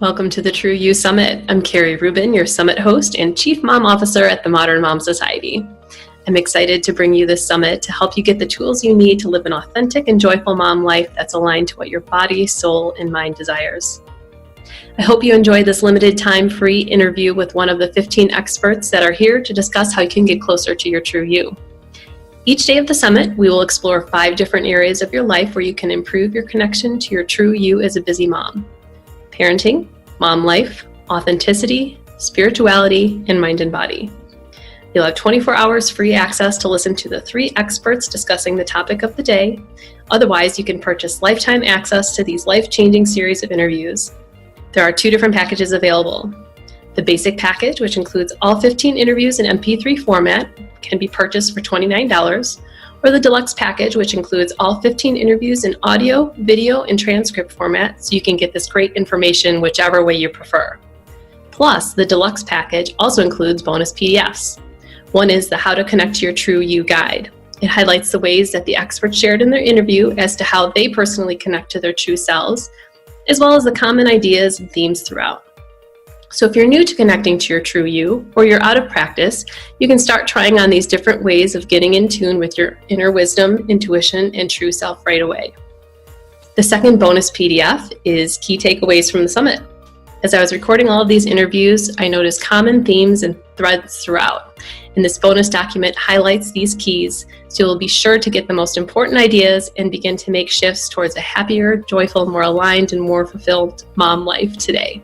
Welcome to the True You Summit. I'm Carrie Rubin, your summit host and Chief Mom Officer at the Modern Mom Society. I'm excited to bring you this summit to help you get the tools you need to live an authentic and joyful mom life that's aligned to what your body, soul, and mind desires. I hope you enjoyed this limited time free interview with one of the 15 experts that are here to discuss how you can get closer to your true you. Each day of the summit, we will explore 5 different areas of your life where you can improve your connection to your true you as a busy mom. Parenting, mom life, authenticity, spirituality, and mind and body. You'll have 24 hours free access to listen to the 3 experts discussing the topic of the day. Otherwise, you can purchase lifetime access to these life-changing series of interviews. There are 2 different packages available. The basic package, which includes all 15 interviews in MP3 format, can be purchased for $29, or the deluxe package, which includes all 15 interviews in audio, video, and transcript format, so you can get this great information whichever way you prefer. Plus, the deluxe package also includes bonus PDFs. One is the How to Connect to Your True You guide. It highlights the ways that the experts shared in their interview as to how they personally connect to their true selves, as well as the common ideas and themes throughout. So if you're new to connecting to your true you, or you're out of practice, you can start trying on these different ways of getting in tune with your inner wisdom, intuition, and true self right away. The second bonus PDF is Key Takeaways from the Summit. As I was recording all of these interviews, I noticed common themes and threads throughout. And this bonus document highlights these keys, so you'll be sure to get the most important ideas and begin to make shifts towards a happier, joyful, more aligned, and more fulfilled mom life today.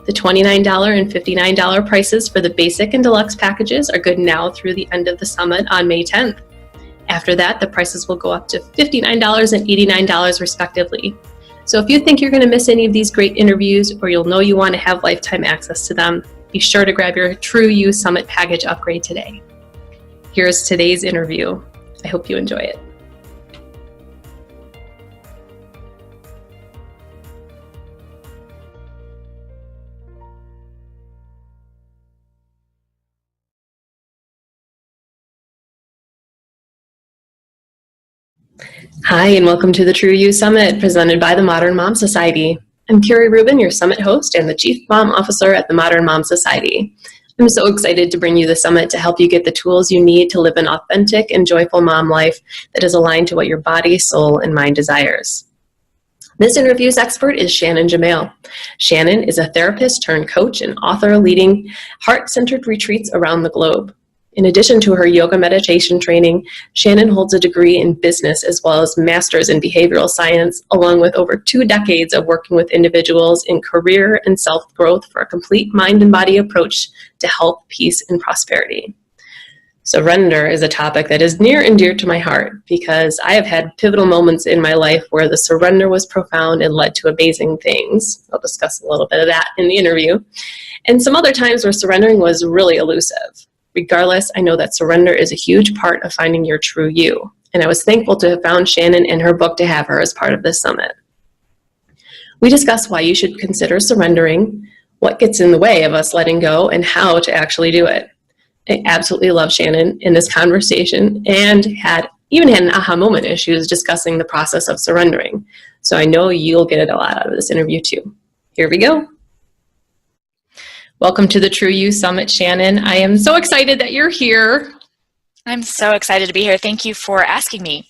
The $29 and $59 prices for the basic and deluxe packages are good now through the end of the summit on May 10th. After that, the prices will go up to $59 and $89 respectively. So if you think you're going to miss any of these great interviews, or you'll know you want to have lifetime access to them, be sure to grab your True You Summit package upgrade today. Here's today's interview. I hope you enjoy it. Hi, and welcome to the True You Summit, presented by the Modern Mom Society. I'm Carrie Rubin, your summit host and the Chief Mom Officer at the Modern Mom Society. I'm so excited to bring you the summit to help you get the tools you need to live an authentic and joyful mom life that is aligned to what your body, soul, and mind desires. This interview's expert is Shannon Jamail. Shannon is a therapist turned coach and author leading heart-centered retreats around the globe. In addition to her yoga meditation training, Shannon holds a degree in business as well as master's in behavioral science, along with over 2 decades of working with individuals in career and self-growth for a complete mind and body approach to health, peace, and prosperity. Surrender is a topic that is near and dear to my heart because I have had pivotal moments in my life where the surrender was profound and led to amazing things. I'll discuss a little bit of that in the interview. And some other times where surrendering was really elusive. Regardless, I know that surrender is a huge part of finding your true you, and I was thankful to have found Shannon and her book to have her as part of this summit. We discuss why you should consider surrendering, what gets in the way of us letting go, and how to actually do it. I absolutely love Shannon in this conversation and even had an aha moment as she was discussing the process of surrendering. So I know you'll get a lot out of this interview too. Here we go. Welcome to the True You Summit, Shannon. I am so excited that you're here. I'm so excited to be here. Thank you for asking me.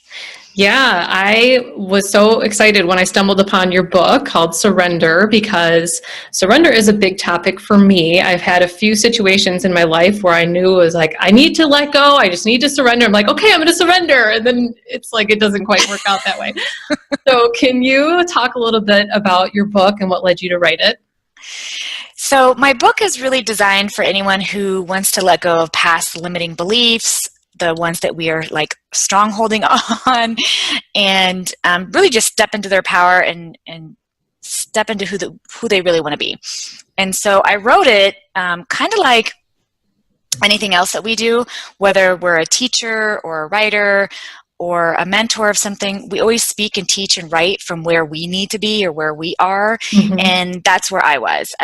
Yeah, I was so excited when I stumbled upon your book called Surrender, because surrender is a big topic for me. I've had a few situations in my life where I knew it was like, I need to let go. I just need to surrender. I'm like, okay, I'm going to surrender. And then it's like, it doesn't quite work out that way. So can you talk a little bit about your book and what led you to write it? So my book is really designed for anyone who wants to let go of past limiting beliefs, the ones that we are like strong holding on, and really just step into their power and step into who they really want to be. And so I wrote it kind of like anything else that we do, whether we're a teacher or a writer or a mentor of something, we always speak and teach and write from where we need to be or where we are. Mm-hmm. And that's where I was.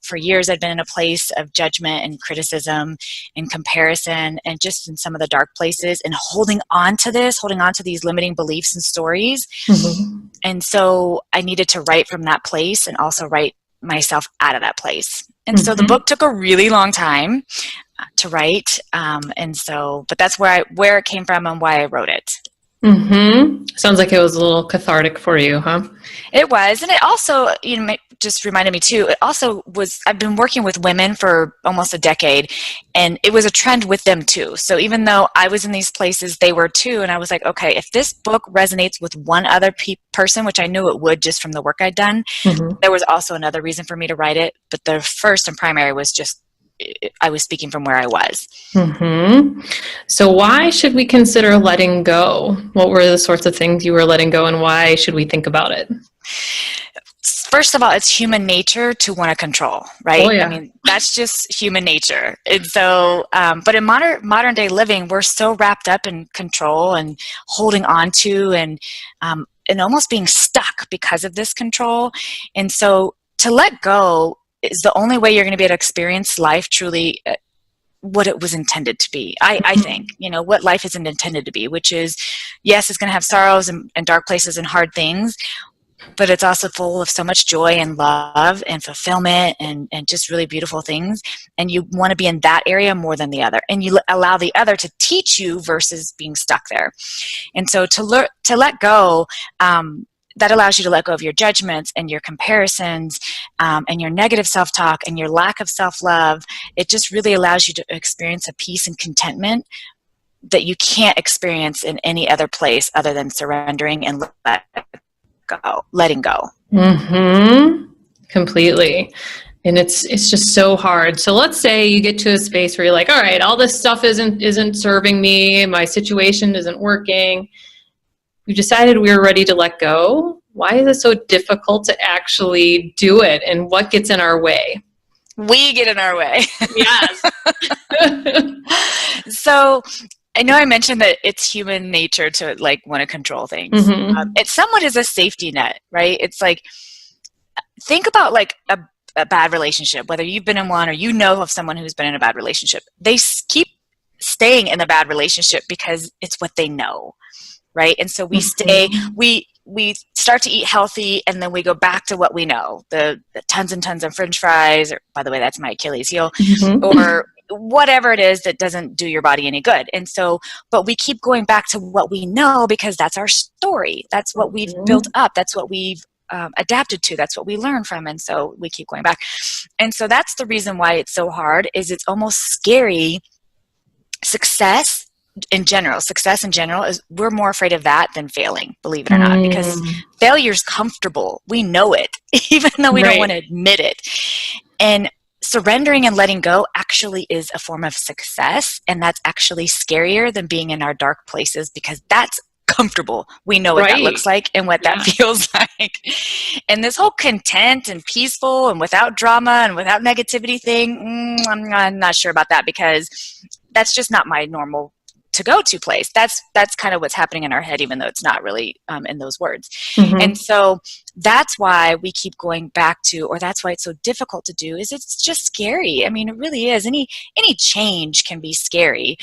For years I'd been in a place of judgment and criticism and comparison and just in some of the dark places and holding on to these limiting beliefs and stories. Mm-hmm. And so I needed to write from that place and also write myself out of that place. And so the book took a really long time to write. But that's where it came from and why I wrote it. Sounds like it was a little cathartic for you, huh? It was. And it also, just reminded me too, it also was, I've been working with women for almost a decade, and it was a trend with them too. So even though I was in these places, they were too. And I was like, okay, if this book resonates with one other person, which I knew it would just from the work I'd done, there was also another reason for me to write it. But the first and primary was just, I was speaking from where I was. So why should we consider letting go? What were the sorts of things you were letting go, and why should we think about it? First of all, it's human nature to want to control, right? Oh, yeah. I mean, that's just human nature. And so, but in modern day living, we're so wrapped up in control and holding on to and almost being stuck because of this control. And so to let go is the only way you're going to be able to experience life truly what it was intended to be. I think, what life isn't intended to be, which is, yes, it's going to have sorrows and dark places and hard things, but it's also full of so much joy and love and fulfillment and just really beautiful things. And you want to be in that area more than the other. And you allow the other to teach you versus being stuck there. And so to let go, that allows you to let go of your judgments and your comparisons and your negative self-talk and your lack of self-love. It just really allows you to experience a peace and contentment that you can't experience in any other place other than surrendering and letting go. Completely. And it's just so hard. So let's say you get to a space where you're like, all right, all this stuff isn't serving me. My situation isn't working. We decided we were ready to let go. Why is it so difficult to actually do it? And what gets in our way? We get in our way. Yes. So I know I mentioned that it's human nature to want to control things. It somewhat is a safety net, right? It's like, think about a bad relationship, whether you've been in one or of someone who's been in a bad relationship. They keep staying in the bad relationship because it's what they know. Right. And so we stay, we start to eat healthy, and then we go back to what we know, the tons and tons of French fries, or by the way, that's my Achilles heel, or whatever it is that doesn't do your body any good. And so, but we keep going back to what we know because that's our story. That's what we've built up. That's what we've adapted to. That's what we learn from. And so we keep going back. And so that's the reason why it's so hard, is it's almost scary. Success in general is, we're more afraid of that than failing, believe it or not, because failure's comfortable. We know it, even though we don't want to admit it. And surrendering and letting go actually is a form of success. And that's actually scarier than being in our dark places, because that's comfortable. We know what that looks like and what that feels like. And this whole content and peaceful and without drama and without negativity thing, I'm not sure about that, because that's just not my normal to-go-to place. That's kind of what's happening in our head, even though it's not really in those words. And so that's why we keep going back to, or that's why it's so difficult to do, is it's just scary. I mean, it really is. Any change can be scary.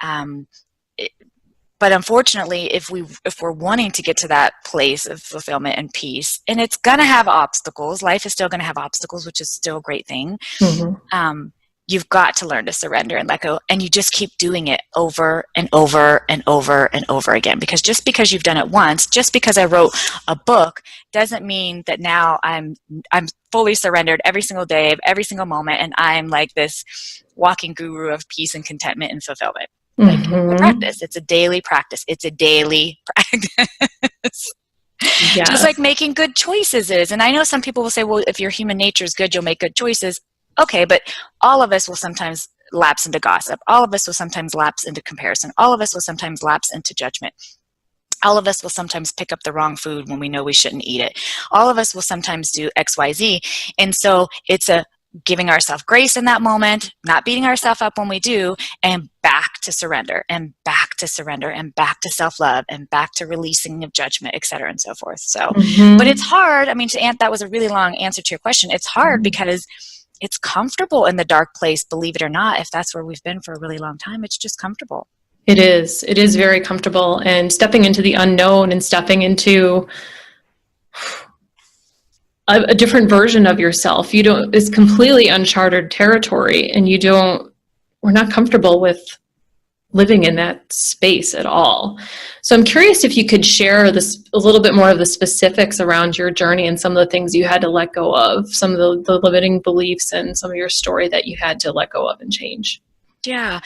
But unfortunately, if we're wanting to get to that place of fulfillment and peace, and it's going to have obstacles, life is still going to have obstacles, which is still a great thing. You've got to learn to surrender and let go, and you just keep doing it over and over and over and over again. Because just because you've done it once, just because I wrote a book, doesn't mean that now I'm fully surrendered every single day of every single moment, and I'm like this walking guru of peace and contentment and fulfillment. Like a practice. It's a daily practice. It's a daily practice. Just like making good choices is. And I know some people will say, well, if your human nature is good, you'll make good choices. Okay, but all of us will sometimes lapse into gossip. All of us will sometimes lapse into comparison. All of us will sometimes lapse into judgment. All of us will sometimes pick up the wrong food when we know we shouldn't eat it. All of us will sometimes do X, Y, Z. And so it's a giving ourselves grace in that moment, not beating ourselves up when we do, and back to surrender, and back to surrender, and back to self-love, and back to releasing of judgment, et cetera, and so forth. So, but it's hard. I mean, that was a really long answer to your question. It's hard because it's comfortable in the dark place, believe it or not. If that's where we've been for a really long time, it's just comfortable. It is. It is very comfortable. And stepping into the unknown and stepping into a different version of yourself. It's completely uncharted territory, and we're not comfortable with living in that space at all. So I'm curious if you could share a little bit more of the specifics around your journey and some of the things you had to let go of, some of the limiting beliefs and some of your story that you had to let go of and change. Yeah.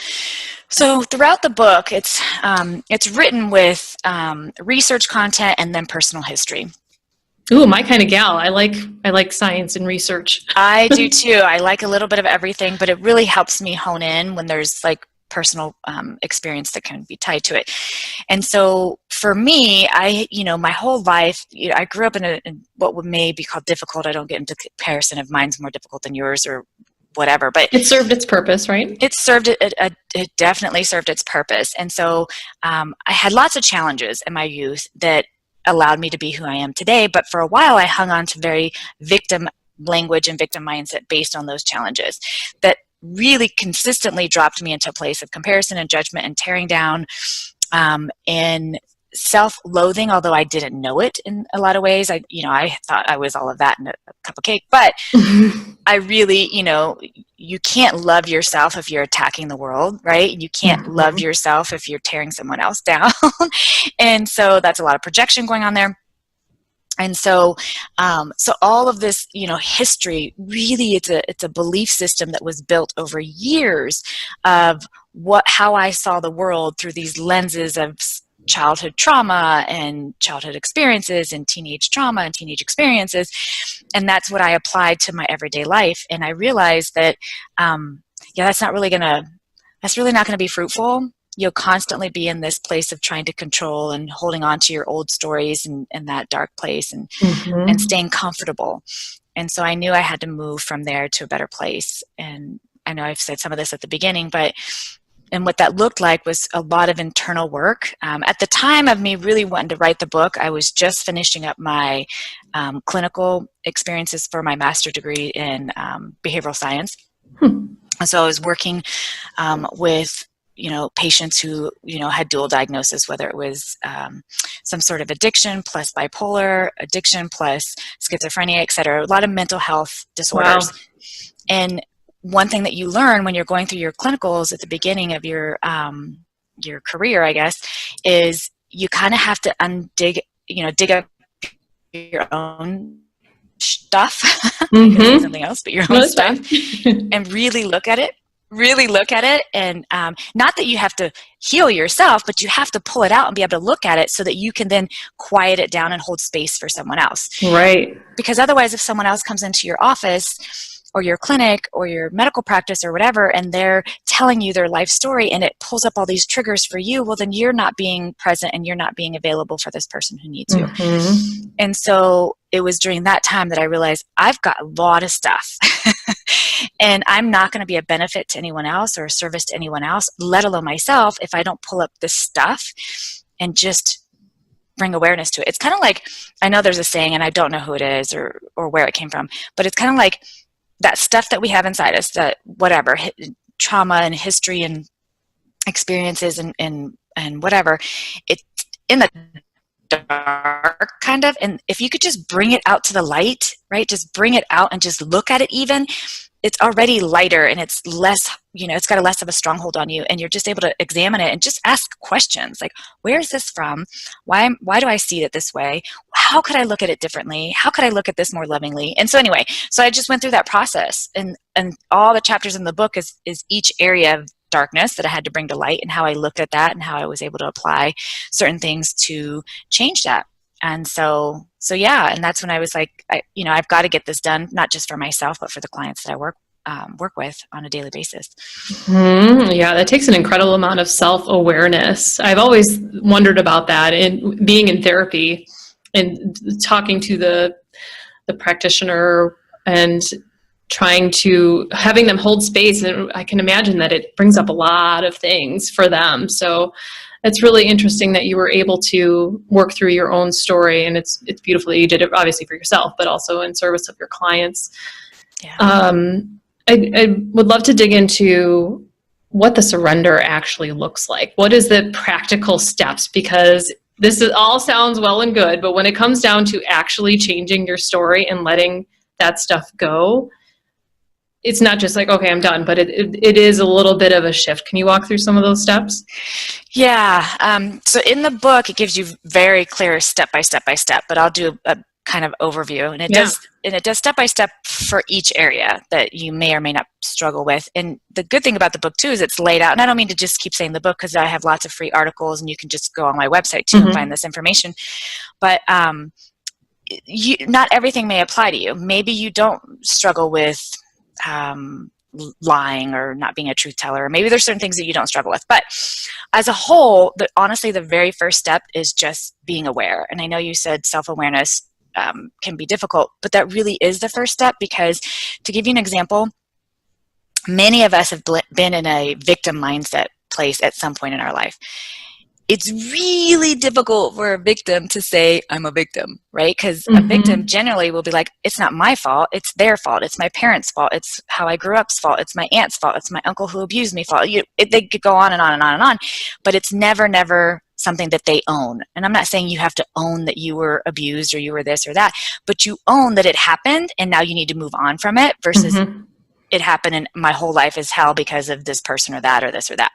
So throughout the book, it's written with research content and then personal history. Ooh, my kind of gal. I like science and research. I do too. I like a little bit of everything, but it really helps me hone in when there's like personal experience that can be tied to it. And so for me, my whole life, I grew up in what may be called difficult. I don't get into comparison if mine's more difficult than yours or whatever, but it served its purpose, right? It definitely served its purpose. And so I had lots of challenges in my youth that allowed me to be who I am today. But for a while, I hung on to very victim language and victim mindset based on those challenges that really consistently dropped me into a place of comparison and judgment and tearing down and self-loathing, although I didn't know it in a lot of ways. I thought I was all of that in a cup of cake, but I really, you can't love yourself if you're attacking the world, right? You can't love yourself if you're tearing someone else down. And so that's a lot of projection going on there. And so, all of this, history, really, it's a belief system that was built over years of how I saw the world through these lenses of childhood trauma and childhood experiences and teenage trauma and teenage experiences. And that's what I applied to my everyday life. And I realized that, that's really not going to be fruitful. You'll constantly be in this place of trying to control and holding on to your old stories and that dark place and staying comfortable. And so I knew I had to move from there to a better place. And I know I've said some of this at the beginning, and what that looked like was a lot of internal work. At the time of me really wanting to write the book, I was just finishing up my clinical experiences for my master's degree in behavioral science. So I was working with patients who, had dual diagnosis, whether it was some sort of addiction plus bipolar, addiction plus schizophrenia, et cetera, a lot of mental health disorders. Wow. And one thing that you learn when you're going through your clinicals at the beginning of your career, I guess, is you kind of have to dig up your own stuff, something else, but your own stuff, and really look at it. And not that you have to heal yourself, but you have to pull it out and be able to look at it so that you can then quiet it down and hold space for someone else. Right. Because otherwise, if someone else comes into your office or your clinic or your medical practice or whatever, and they're telling you their life story and it pulls up all these triggers for you, well, then you're not being present and you're not being available for this person who needs you. And so it was during that time that I realized I've got a lot of stuff and I'm not going to be a benefit to anyone else or a service to anyone else, let alone myself, if I don't pull up this stuff and just bring awareness to it. It's kind of like, I know there's a saying, and I don't know who it is or where it came from, but it's kind of like that stuff that we have inside us, that whatever, trauma and history and experiences and whatever, it's in the dark kind of, and if you could just bring it out to the light, right, just bring it out and just look at it, even it's already lighter and it's less, it's got a less of a stronghold on you, and you're just able to examine it and just ask questions like, where is this from? Why do I see it this way? How could I look at it differently? How could I look at this more lovingly? And so anyway, so I just went through that process, and all the chapters in the book is each area of darkness that I had to bring to light, and how I looked at that and how I was able to apply certain things to change that. And so yeah, and that's when I was like, I've got to get this done, not just for myself, but for the clients that I work with on a daily basis. Yeah, that takes an incredible amount of self-awareness. I've always wondered about that, and being in therapy and talking to the practitioner and having them hold space, and I can imagine that it brings up a lot of things for them. So it's really interesting that you were able to work through your own story, and it's beautiful that you did it obviously for yourself, but also in service of your clients. Yeah. I would love to dig into what the surrender actually looks like. What is the practical steps? Because this is, all sounds well and good, but when it comes down to actually changing your story and letting that stuff go, it's not just like, okay, I'm done, but it is a little bit of a shift. Can you walk through some of those steps? Yeah. So in the book, it gives you very clear step by step by step, but I'll do a kind of overview, and it does step by step for each area that you may or may not struggle with. And the good thing about the book too is it's laid out, and I don't mean to just keep saying the book, because I have lots of free articles and you can just go on my website too and find this information. But not everything may apply to you. Maybe you don't struggle with lying or not being a truth teller, or maybe there's certain things that you don't struggle with. But as a whole, honestly, the very first step is just being aware. And I know you said self-awareness can be difficult, but that really is the first step, because to give you an example, many of us have been in a victim mindset place at some point in our life. It's really difficult for a victim to say, I'm a victim, right? Because a victim generally will be like, it's not my fault, it's their fault, it's my parents' fault, it's how I grew up's fault, it's my aunt's fault, it's my uncle who abused me fault. They could go on and on and on and on, but it's never something that they own. And I'm not saying you have to own that you were abused or you were this or that, but you own that it happened and now you need to move on from it, versus it happened and my whole life is hell because of this person or that or this or that.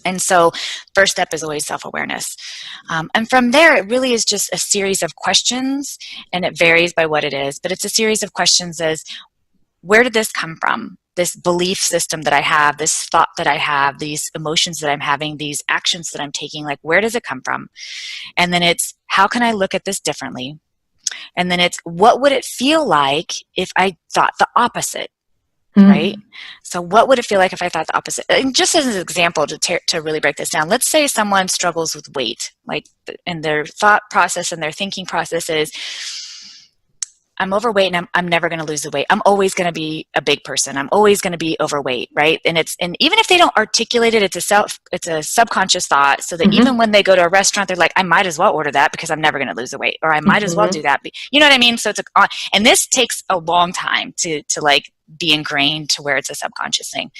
And so first step is always self-awareness. And from there, it really is just a series of questions, and it varies by what it is, but it's a series of questions as, where did this come from? This belief system that I have, this thought that I have, these emotions that I'm having, these actions that I'm taking, like, where does it come from? And then it's, how can I look at this differently? And then it's, what would it feel like if I thought the opposite? Right? So what would it feel like if I thought the opposite? And just as an example, to really break this down, let's say someone struggles with weight, like, and their thought process and their thinking process is, I'm overweight and I'm never going to lose the weight. I'm always going to be a big person. I'm always going to be overweight, right? And even if they don't articulate it, it's a subconscious thought, so that even when they go to a restaurant, they're like, I might as well order that because I'm never going to lose the weight, or I might as well do that. You know what I mean? So and this takes a long time to like be ingrained to where it's a subconscious thing.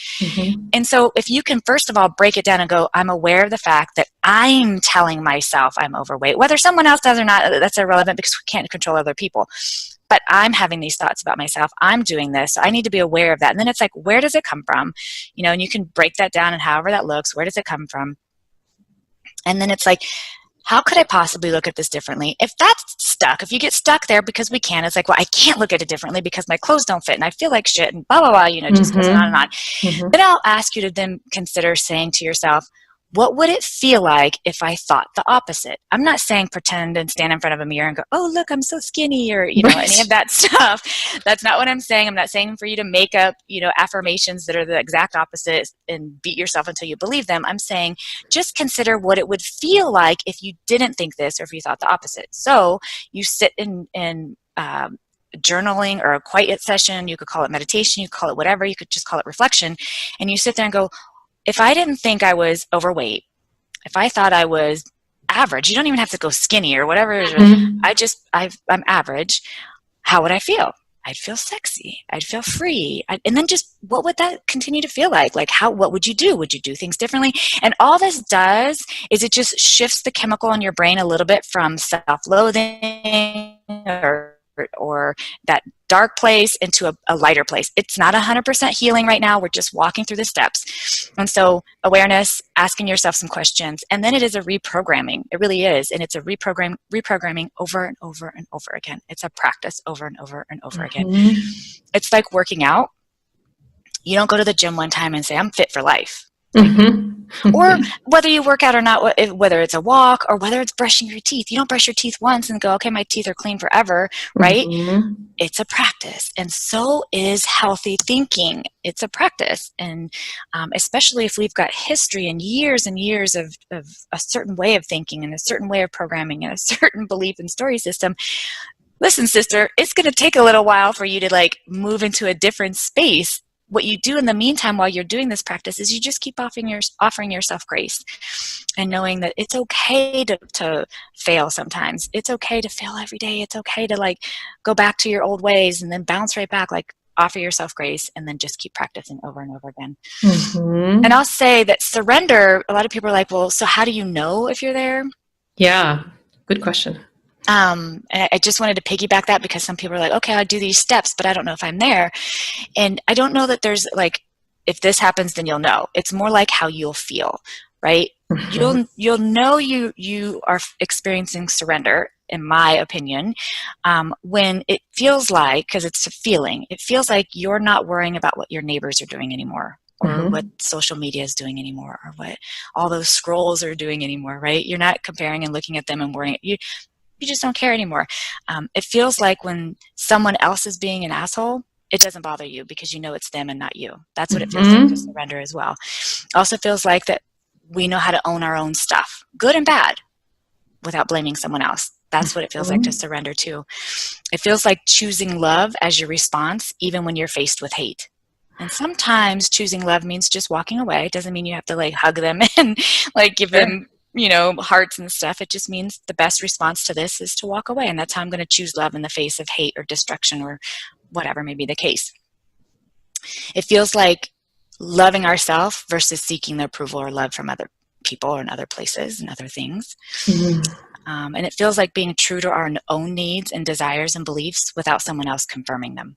And so if you can first of all break it down and go, I'm aware of the fact that I'm telling myself I'm overweight, whether someone else does or not, that's irrelevant because we can't control other people. But I'm having these thoughts about myself. I'm doing this. So I need to be aware of that. And then it's like, where does it come from? And you can break that down, and however that looks, where does it come from? And then it's like, how could I possibly look at this differently? If you get stuck there, because we can, it's like, well, I can't look at it differently because my clothes don't fit and I feel like shit and blah, blah, blah, just goes on and on. Then I'll ask you to then consider saying to yourself, what would it feel like if I thought the opposite? I'm not saying pretend and stand in front of a mirror and go, oh, look, I'm so skinny, or, any of that stuff. That's not what I'm saying. I'm not saying for you to make up, affirmations that are the exact opposite and beat yourself until you believe them. I'm saying just consider what it would feel like if you didn't think this or if you thought the opposite. So you sit in journaling or a quiet session. You could call it meditation. You could call it whatever. You could just call it reflection. And you sit there and go, if I didn't think I was overweight, if I thought I was average, you don't even have to go skinny or whatever. I'm average. How would I feel? I'd feel sexy. I'd feel free. And then just, what would that continue to feel like? Like, what would you do? Would you do things differently? And all this does is it just shifts the chemical in your brain a little bit from self-loathing or that dark place into a lighter place. It's not 100% healing right now. We're just walking through the steps. And so awareness, asking yourself some questions, and then it is a reprogramming. It really is. And it's a reprogramming over and over and over again. It's a practice over and over and over again. It's like working out. You don't go to the gym one time and say, I'm fit for life. Or whether you work out or not, whether it's a walk or whether it's brushing your teeth, you don't brush your teeth once and go, okay, my teeth are clean forever, right? It's a practice. And so is healthy thinking. It's a practice. And especially if we've got history and years of a certain way of thinking and a certain way of programming and a certain belief and story system, listen, sister, it's going to take a little while for you to move into a different space. What you do in the meantime while you're doing this practice is you just keep offering yourself grace and knowing that it's okay to fail sometimes. It's okay to fail every day. It's okay to go back to your old ways and then bounce right back. Offer yourself grace and then just keep practicing over and over again. And I'll say that surrender, a lot of people are like, well, so how do you know if you're there? Yeah. Good question. And I just wanted to piggyback that because some people are like, okay, I'll do these steps, but I don't know if I'm there. And I don't know that there's like, if this happens, then you'll know. It's more like how you'll feel, right? Mhm. You'll know you are experiencing surrender, in my opinion, when it feels like, because it's a feeling, it feels like you're not worrying about what your neighbors are doing anymore, or what Mhm. social media is doing anymore, or what all those scrolls are doing anymore, right? You're not comparing and looking at them and worrying. You just don't care anymore. It feels like when someone else is being an asshole, it doesn't bother you because you know it's them and not you. That's what it feels like to Mhm. surrender as well. It also feels like that we know how to own our own stuff, good and bad, without blaming someone else. That's what it feels like to Mhm. surrender to. It feels like choosing love as your response, even when you're faced with hate. And sometimes choosing love means just walking away. It doesn't mean you have to like hug them and like give Sure. them, hearts and stuff. It just means the best response to this is to walk away. And that's how I'm going to choose love in the face of hate or destruction or whatever may be the case. It feels like loving ourselves versus seeking the approval or love from other people or in other places and other things. Mhm. And it feels like being true to our own needs and desires and beliefs without someone else confirming them.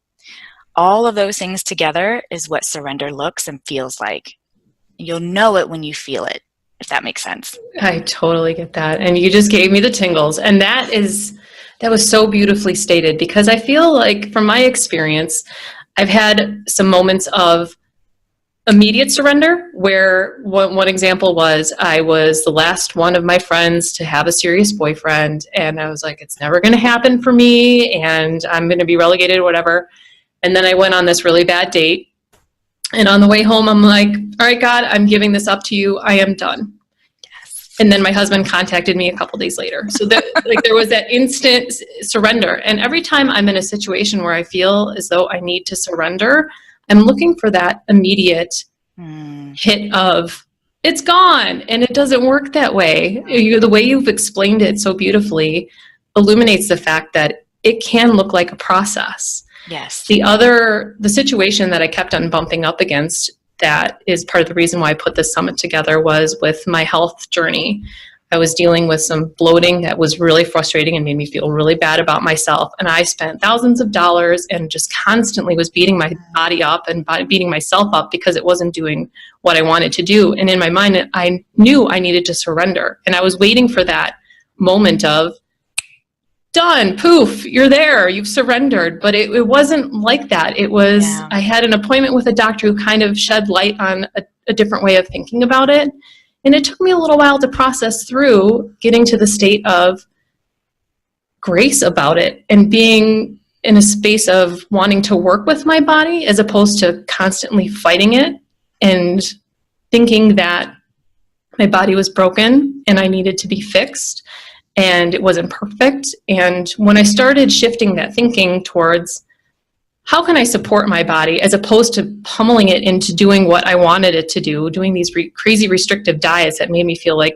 All of those things together is what surrender looks and feels like. You'll know it when you feel it, if that makes sense. I totally get that. And you just gave me the tingles. And that was so beautifully stated, because I feel like from my experience, I've had some moments of immediate surrender where one example was I was the last one of my friends to have a serious boyfriend, and I was like, it's never going to happen for me, and I'm going to be relegated or whatever. And then I went on this really bad date, and on the way home I'm like, all right, God, I'm giving this up to you. I am done. And then my husband contacted me a couple days later. So that, like, there was that instant surrender. And every time I'm in a situation where I feel as though I need to surrender, I'm looking for that immediate hit of it's gone. And it doesn't work that way. The way you've explained it so beautifully illuminates the fact that it can look like a process. Yes. The situation that I kept on bumping up against, that is part of the reason why I put this summit together, was with my health journey. I was dealing with some bloating that was really frustrating and made me feel really bad about myself. And I spent thousands of dollars and just constantly was beating my body up and beating myself up because it wasn't doing what I wanted to do. And in my mind, I knew I needed to surrender. And I was waiting for that moment of, done, poof, you're there, you've surrendered. But it wasn't like that. It was, Yeah. I had an appointment with a doctor who kind of shed light on a different way of thinking about it. And it took me a little while to process through getting to the state of grace about it and being in a space of wanting to work with my body as opposed to constantly fighting it and thinking that my body was broken and I needed to be fixed and it wasn't perfect. And when I started shifting that thinking towards how can I support my body as opposed to pummeling it into doing what I wanted it to do, doing these crazy restrictive diets that made me feel like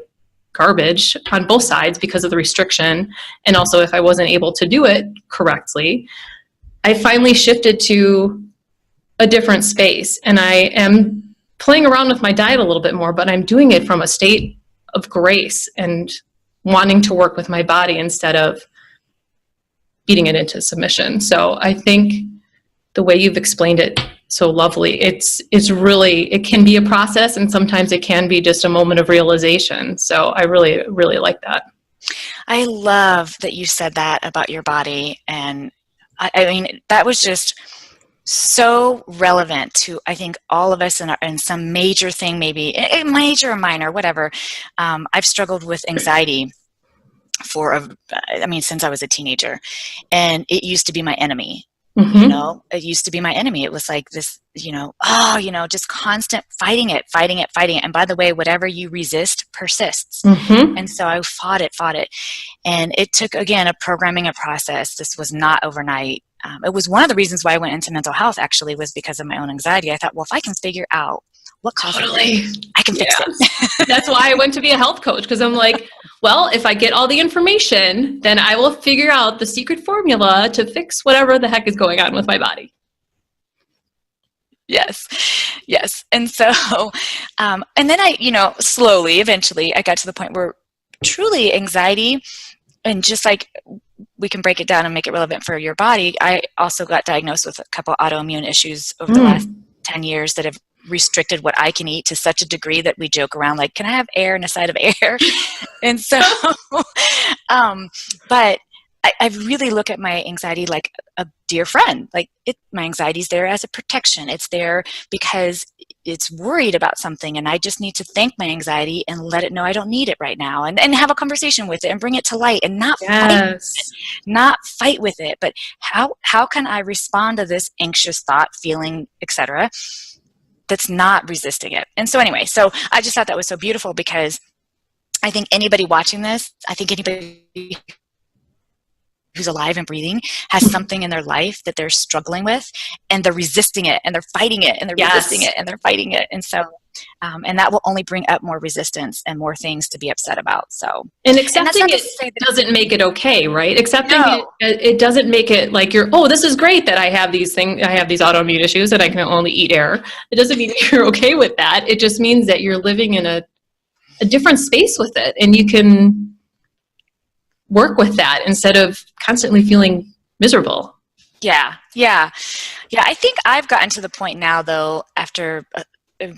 garbage on both sides because of the restriction, and also if I wasn't able to do it correctly, I finally shifted to a different space. And I am playing around with my diet a little bit more, but I'm doing it from a state of grace and wanting to work with my body instead of beating it into submission. So I think the way you've explained it so lovely, it's really, it can be a process, and sometimes it can be just a moment of realization. So I really, really like that. I love that you said that about your body. And I mean, that was just so relevant to, I think, all of us in some major thing, maybe a major or minor, whatever. I've struggled with anxiety since I was a teenager, and it used to be my enemy. Mm-hmm. It used to be my enemy. It was like this, just constant fighting it. And by the way, whatever you resist persists. Mm-hmm. And so I fought it. And it took, again, a programming, a process. This was not overnight. It was one of the reasons why I went into mental health, actually, was because of my own anxiety. I thought, well, if I can figure out what causes it, I can fix it. That's why I went to be a health coach, because I'm like, well, if I get all the information, then I will figure out the secret formula to fix whatever the heck is going on with my body. Yes. And so, and then I, slowly, eventually, I got to the point where truly anxiety, and just like we can break it down and make it relevant for your body, I also got diagnosed with a couple autoimmune issues over the last 10 years that have restricted what I can eat to such a degree that we joke around like, can I have air and a side of air? And so, but I really look at my anxiety like a dear friend. Like my anxiety is there as a protection. It's there because it's worried about something, and I just need to thank my anxiety and let it know I don't need it right now, and have a conversation with it and bring it to light, and not fight with it. But how can I respond to this anxious thought, feeling, etc., that's not resisting it? And so anyway, so I just thought that was so beautiful, because I think anybody watching this, I think anybody who's alive and breathing has something in their life that they're struggling with, and they're resisting it, and they're fighting it, and they're resisting it, and they're fighting it. And so, and that will only bring up more resistance and more things to be upset about. So, and accepting it doesn't make it okay, right? Accepting it doesn't make it like this is great that I have these autoimmune issues and I can only eat air. It doesn't mean that you're okay with that. It just means that you're living in a different space with it, and you can work with that instead of constantly feeling miserable. Yeah. I think I've gotten to the point now, though, after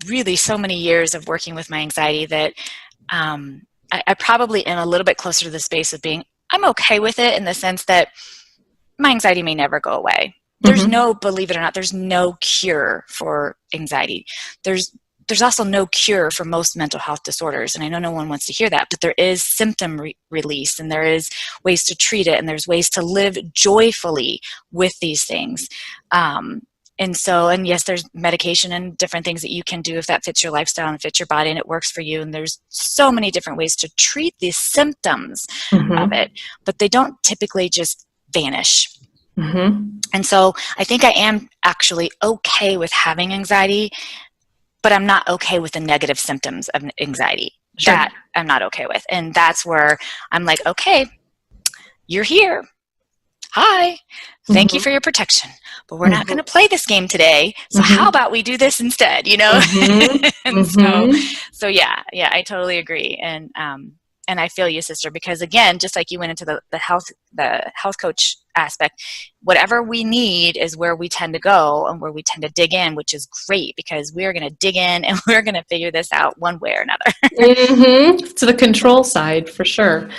really so many years of working with my anxiety, that I probably am a little bit closer to the space of being, I'm okay with it, in the sense that my anxiety may never go away. There's believe it or not, there's no cure for anxiety. There's also no cure for most mental health disorders, and I know no one wants to hear that, but there is symptom release, and there is ways to treat it, and there's ways to live joyfully with these things. And yes, there's medication and different things that you can do if that fits your lifestyle and fits your body and it works for you, and there's so many different ways to treat these symptoms of it, but they don't typically just vanish. And so I think I am actually okay with having anxiety, but I'm not okay with the negative symptoms of anxiety. Sure. That I'm not okay with. And that's where I'm like, okay, you're here. Hi. Thank you for your protection. But we're not going to play this game today. So how about we do this instead, And so yeah, I totally agree. And I feel you, sister, because again, just like you went into the health coach aspect, whatever we need is where we tend to go and where we tend to dig in, which is great, because we're going to dig in and we're going to figure this out one way or another. To the control side, for sure.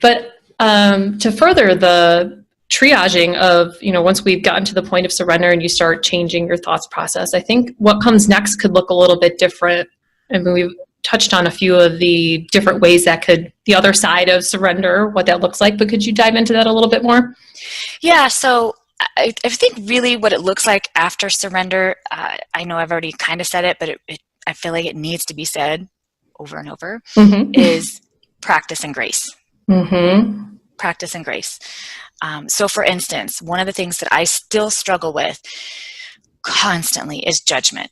But to further the triaging of, once we've gotten to the point of surrender and you start changing your thoughts process, I think what comes next could look a little bit different. I mean, we've touched on a few of the different ways that the other side of surrender, what that looks like, but could you dive into that a little bit more? Yeah, so I think really what it looks like after surrender, I know I've already kind of said it, but I feel like it needs to be said over and over, is practice and grace. Practice and grace. So for instance, one of the things that I still struggle with constantly is judgment.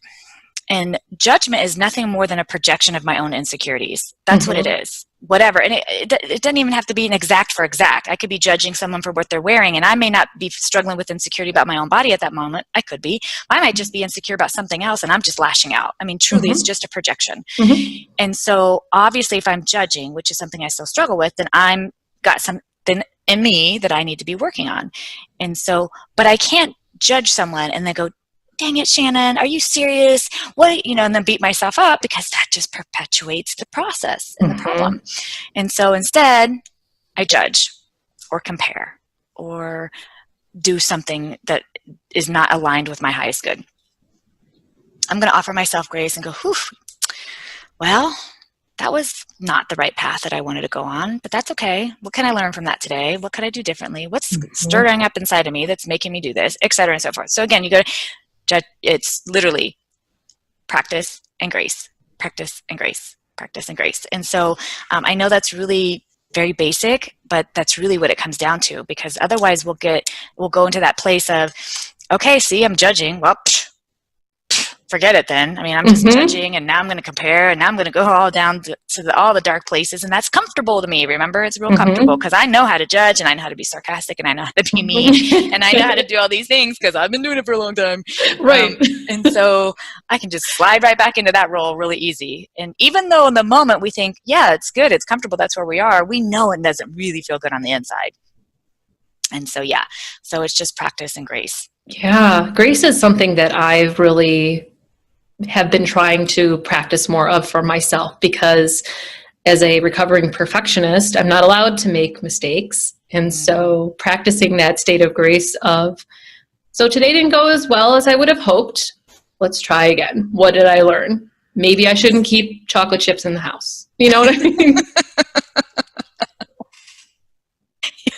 And judgment is nothing more than a projection of my own insecurities. That's what it is. Whatever. And it doesn't even have to be an exact for exact. I could be judging someone for what they're wearing, and I may not be struggling with insecurity about my own body at that moment. I could be. I might just be insecure about something else, and I'm just lashing out. I mean, truly, it's just a projection. And so obviously if I'm judging, which is something I still struggle with, then I'm got something in me that I need to be working on. And so, but I can't judge someone and then go, dang it, Shannon, are you serious? What, and then beat myself up, because that just perpetuates the process and the problem. And so instead, I judge or compare or do something that is not aligned with my highest good. I'm going to offer myself grace and go, whew, well, that was not the right path that I wanted to go on, but that's okay. What can I learn from that today? What could I do differently? What's stirring up inside of me that's making me do this, et cetera, and so forth. So again, you go to judge. It's literally practice and grace, practice and grace, practice and grace. And so I know that's really very basic, but that's really what it comes down to, because otherwise we'll go into that place of, okay, see, I'm judging. Well, forget it then. I mean, I'm just judging, and now I'm going to compare, and now I'm going to go all down to all the dark places, and that's comfortable to me. Remember, it's real comfortable because I know how to judge, and I know how to be sarcastic, and I know how to be mean, and I know how to do all these things because I've been doing it for a long time. Right. And so I can just slide right back into that role really easy. And even though in the moment we think, yeah, it's good, it's comfortable, that's where we are, we know it doesn't really feel good on the inside. And so, yeah, so it's just practice and grace. Yeah, grace is something that I've really have been trying to practice more of for myself, because as a recovering perfectionist, I'm not allowed to make mistakes. And so practicing that state of grace of, so today didn't go as well as I would have hoped. Let's try again. What did I learn? Maybe I shouldn't keep chocolate chips in the house. You know what I mean?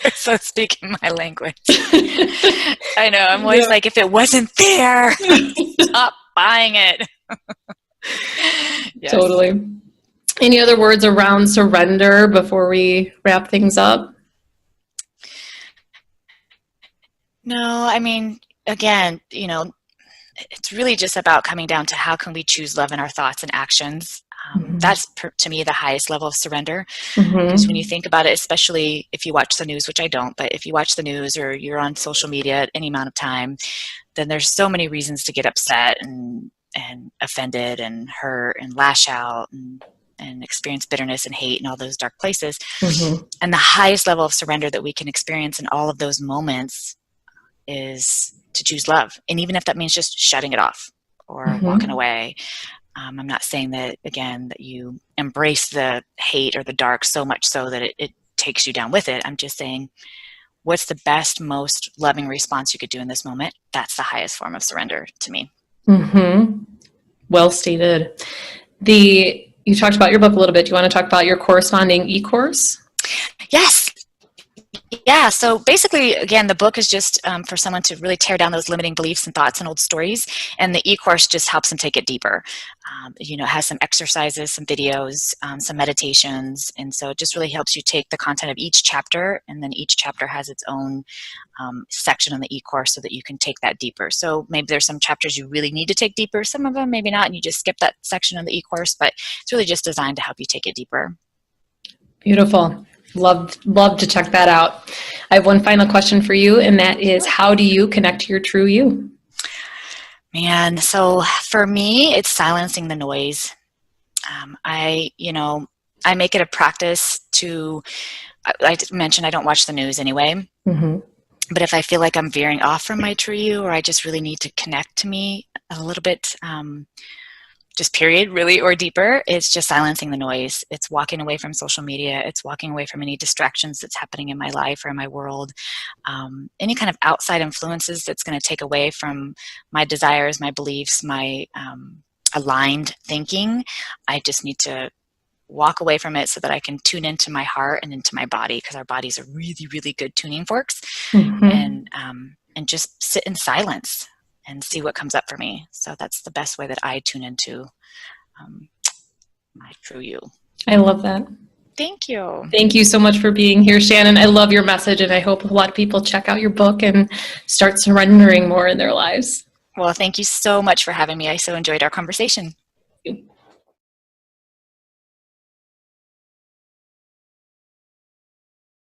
You're so speaking my language. I know. I'm always like, if it wasn't there, stop buying it. Yes. Totally. Any other words around surrender before we wrap things up? No, I mean, again, it's really just about coming down to how can we choose love in our thoughts and actions. That's, to me, the highest level of surrender. Because when you think about it, especially if you watch the news, which I don't, but if you watch the news or you're on social media at any amount of time, then there's so many reasons to get upset and offended and hurt and lash out and experience bitterness and hate and all those dark places. And the highest level of surrender that we can experience in all of those moments is to choose love. And even if that means just shutting it off or walking away. I'm not saying that, again, that you embrace the hate or the dark so much so that it takes you down with it. I'm just saying, what's the best, most loving response you could do in this moment? That's the highest form of surrender to me. Well stated. You talked about your book a little bit. Do you want to talk about your corresponding e-course? Yes. Yeah, so basically, again, the book is just for someone to really tear down those limiting beliefs and thoughts and old stories, and the e-course just helps them take it deeper. It has some exercises, some videos, some meditations, and so it just really helps you take the content of each chapter, and then each chapter has its own section on the e-course so that you can take that deeper. So maybe there's some chapters you really need to take deeper, some of them maybe not, and you just skip that section of the e-course, but it's really just designed to help you take it deeper. Beautiful. Love to check that out. I have one final question for you, and that is, how do you connect to your true you? Man, so for me, it's silencing the noise. I make it a practice to, I mentioned I don't watch the news anyway, but if I feel like I'm veering off from my true you, or I just really need to connect to me a little bit, just period, really, or deeper, it's just silencing the noise. It's walking away from social media. It's walking away from any distractions that's happening in my life or in my world. Any kind of outside influences that's going to take away from my desires, my beliefs, my aligned thinking. I just need to walk away from it so that I can tune into my heart and into my body, because our bodies are really, really good tuning forks, and just sit in silence and see what comes up for me. So that's the best way that I tune into my true you. I love that. Thank you. Thank you so much for being here, Shannon. I love your message, and I hope a lot of people check out your book and start surrendering more in their lives. Well, thank you so much for having me. I so enjoyed our conversation. Thank you.